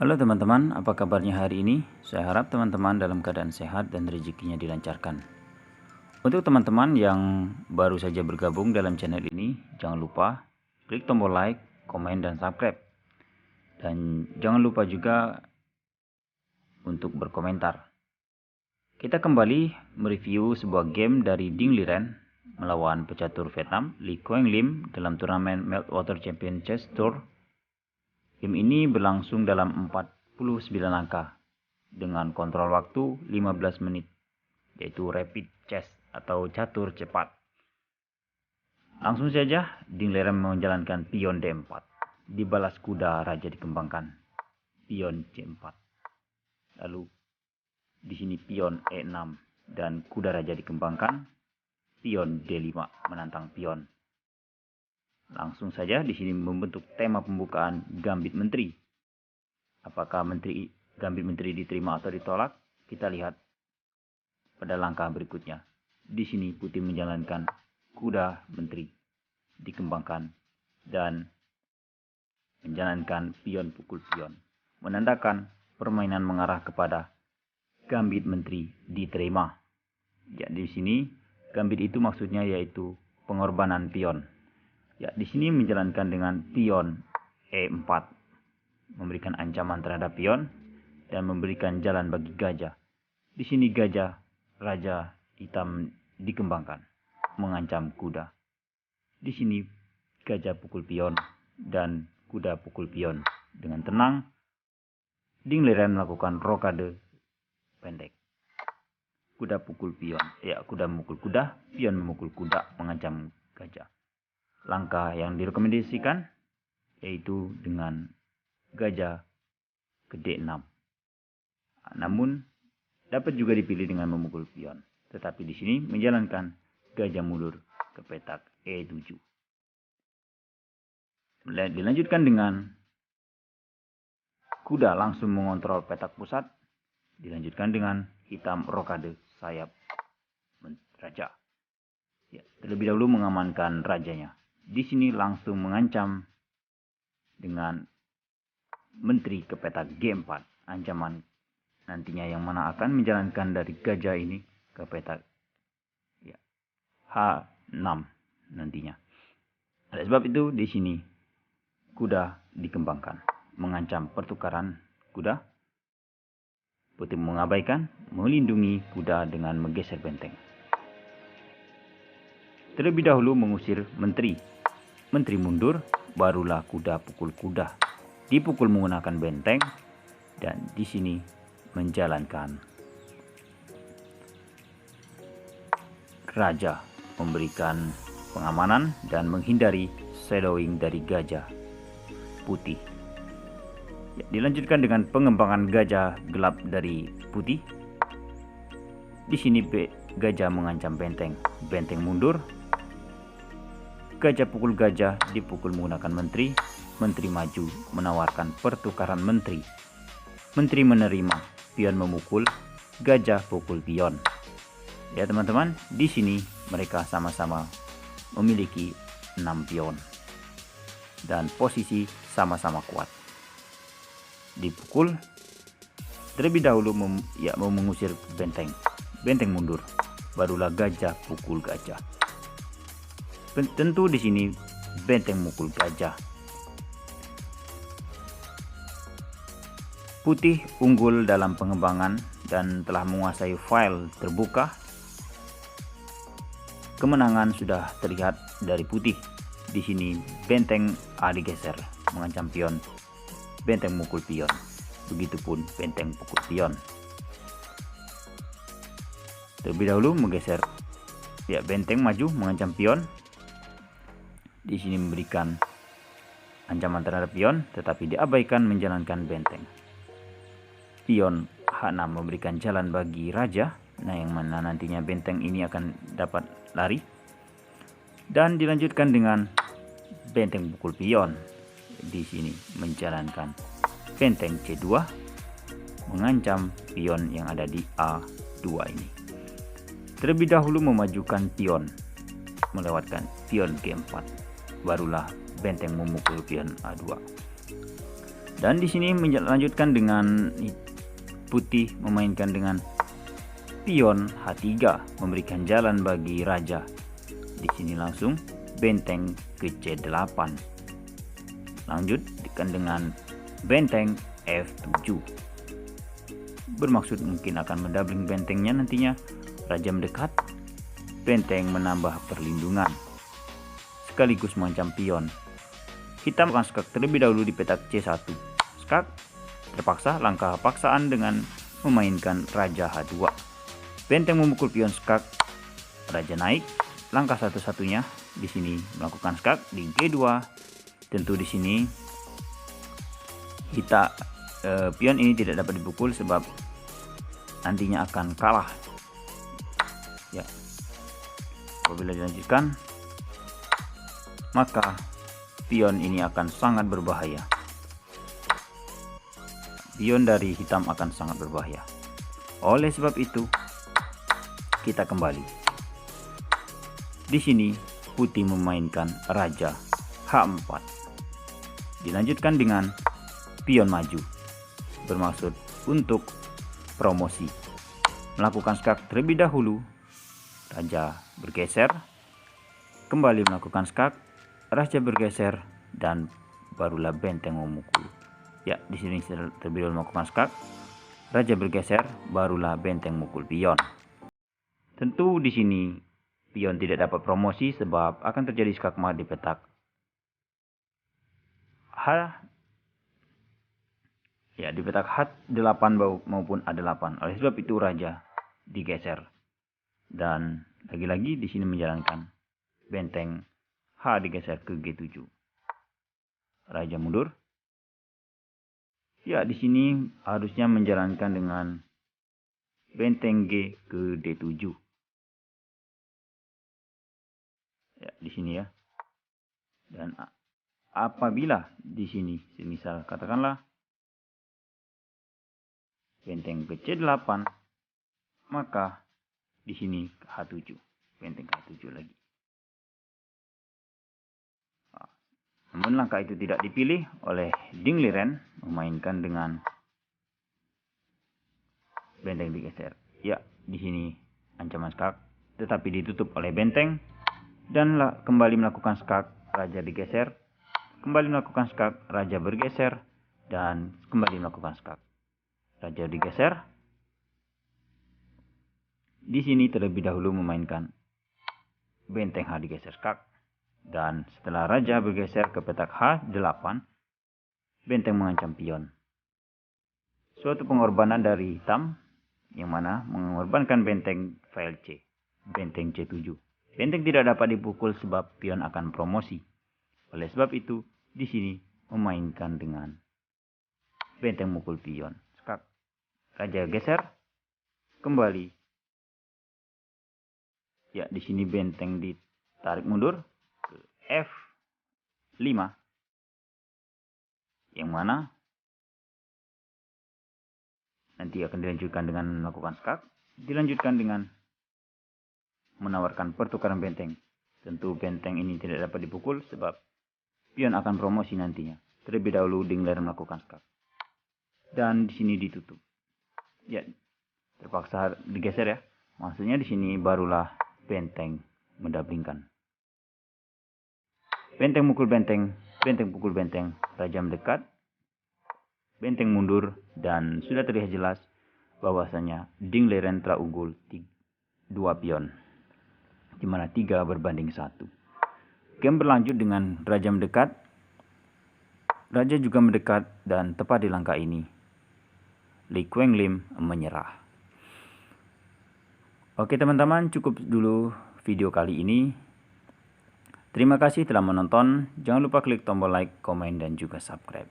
Halo teman-teman, apa kabarnya hari ini? Saya harap teman-teman dalam keadaan sehat dan rezekinya dilancarkan. Untuk teman-teman yang baru saja bergabung dalam channel ini, jangan lupa klik tombol like, komen, dan subscribe. Dan jangan lupa juga untuk berkomentar. Kita kembali mereview sebuah game dari Ding Liren melawan pecatur Vietnam, Lee Quang Lim dalam turnamen Meltwater Champion Chess Tour. Game ini berlangsung dalam 49 angka dengan kontrol waktu 15 menit, yaitu rapid chess atau catur cepat. Langsung saja, Ding Liren menjalankan pion D4. Dibalas kuda raja dikembangkan. Pion C4. Lalu di sini pion E6 dan kuda raja dikembangkan. Pion D5 menantang pion. Langsung saja di sini membentuk tema pembukaan gambit menteri. Apakah gambit menteri diterima atau ditolak? Kita lihat pada langkah berikutnya. Di sini putih menjalankan kuda menteri dikembangkan dan menjalankan pion pukul pion, menandakan permainan mengarah kepada gambit menteri diterima. Ya, di sini gambit itu maksudnya yaitu pengorbanan pion. Ya, di sini menjalankan dengan pion E4, memberikan ancaman terhadap pion dan memberikan jalan bagi gajah. Di sini gajah raja hitam dikembangkan, mengancam kuda. Di sini gajah pukul pion dan kuda pukul pion. Dengan tenang, Ding Liren melakukan rokade pendek. Kuda pukul pion, ya kuda memukul kuda, pion memukul kuda, mengancam gajah. Langkah yang direkomendasikan yaitu dengan gajah ke D6. Namun dapat juga dipilih dengan memukul pion. Tetapi di sini menjalankan gajah mundur ke petak E7. Dilanjutkan dengan kuda langsung mengontrol petak pusat. Dilanjutkan dengan hitam rokade sayap raja. Ya, terlebih dahulu mengamankan rajanya. Di sini langsung mengancam dengan menteri ke petak G4. Ancaman nantinya yang mana akan menjalankan dari gajah ini ke petak ya, H6 nantinya. Oleh sebab itu di sini kuda dikembangkan, mengancam pertukaran kuda. Putih mengabaikan, melindungi kuda dengan menggeser benteng. Terlebih dahulu mengusir menteri. Menteri mundur, barulah kuda pukul kuda. Dipukul menggunakan benteng dan di sini menjalankan raja, memberikan pengamanan dan menghindari shadowing dari gajah putih. Ya, dilanjutkan dengan pengembangan gajah gelap dari putih. Di sini gajah mengancam benteng, benteng mundur. Gajah pukul gajah, dipukul menggunakan menteri. Menteri maju menawarkan pertukaran menteri. Menteri menerima, pion memukul, gajah pukul pion. Ya teman-teman, di sini mereka sama-sama memiliki 6 pion. Dan posisi sama-sama kuat. Dipukul, terlebih dahulu mengusir benteng. Benteng mundur, barulah gajah pukul gajah. Tentu di sini benteng mukul gajah. Putih unggul dalam pengembangan dan telah menguasai file terbuka. Kemenangan sudah terlihat dari putih. Di sini benteng A digeser, mengancam pion. Benteng mukul pion. Begitupun benteng pukul pion. Terlebih dahulu menggeser. Ya, benteng maju mengancam pion. Di sini memberikan ancaman terhadap pion, tetapi diabaikan menjalankan benteng. Pion H6 memberikan jalan bagi raja, yang mana nantinya benteng ini akan dapat lari. Dan dilanjutkan dengan benteng pukul pion. Di sini menjalankan benteng C2, mengancam pion yang ada di A2 ini. Terlebih dahulu memajukan pion, melewatkan pion G4. Barulah benteng memukul pion A2. Dan di sini melanjutkan dengan putih memainkan dengan pion H3 memberikan jalan bagi raja. Di sini langsung benteng ke C8. Lanjut dengan benteng F7. Bermaksud mungkin akan mendabling bentengnya nantinya. Raja mendekat, benteng menambah perlindungan sekaligus mengancam pion. Hitam akan skak terlebih dahulu di petak C1. Skak terpaksa langkah paksaan dengan memainkan raja H2. Benteng memukul pion skak, raja naik. Langkah satu-satunya di sini melakukan skak di G2. Tentu di sini pion ini tidak dapat dipukul sebab nantinya akan kalah. Ya, apabila dilanjutkan, maka pion ini akan sangat berbahaya. Pion dari hitam akan sangat berbahaya. Oleh sebab itu, kita kembali. Di sini putih memainkan raja H4. Dilanjutkan dengan pion maju. Bermaksud untuk promosi. Melakukan skak terlebih dahulu. Raja bergeser. Kembali melakukan skak. Raja bergeser dan barulah benteng memukul. Ya, di sini terlebih dahulu melakukan skak. Raja bergeser, barulah benteng memukul pion. Tentu di sini pion tidak dapat promosi sebab akan terjadi skak mat di petak H. Ya, di petak H8 maupun A8. Oleh sebab itu raja digeser. Dan lagi-lagi di sini menjalankan benteng H digeser ke G7. Raja mundur. Ya, di sini harusnya menjalankan dengan benteng G ke D7. Ya, di sini ya. Dan apabila di sini semisal katakanlah benteng ke C8, maka di sini H7, benteng ke H7 lagi. Namun langkah itu tidak dipilih oleh Ding Liren, memainkan dengan benteng digeser. Ya, di sini ancaman skak, tetapi ditutup oleh benteng dan kembali melakukan skak, raja digeser, kembali melakukan skak, raja bergeser dan kembali melakukan skak. Raja digeser. Di sini terlebih dahulu memainkan benteng H digeser skak. Dan setelah raja bergeser ke petak H8, benteng mengancam pion. Suatu pengorbanan dari hitam, yang mana mengorbankan benteng file C, benteng C7. Benteng tidak dapat dipukul sebab pion akan promosi. Oleh sebab itu, di sini memainkan dengan benteng mukul pion. Skak. Raja geser, kembali. Ya, di sini benteng ditarik mundur. F5, yang mana nanti akan dilanjutkan dengan melakukan skak, dilanjutkan dengan menawarkan pertukaran benteng. Tentu benteng ini tidak dapat dipukul sebab pion akan promosi nantinya. Terlebih dahulu Ding Liren melakukan skak. Dan di sini ditutup. Ya, terpaksa digeser ya. Maksudnya di sini barulah benteng mendablingkan. Benteng mukul benteng, benteng pukul benteng, raja mendekat, benteng mundur, dan sudah terlihat jelas bahwasanya Ding Liren telah unggul 2 pion, di mana 3 berbanding 1. Game berlanjut dengan raja mendekat, raja juga mendekat, dan tepat di langkah ini, Li Quenglim menyerah. Oke teman-teman, cukup dulu video kali ini. Terima kasih telah menonton. Jangan lupa klik tombol like, komen, dan juga subscribe.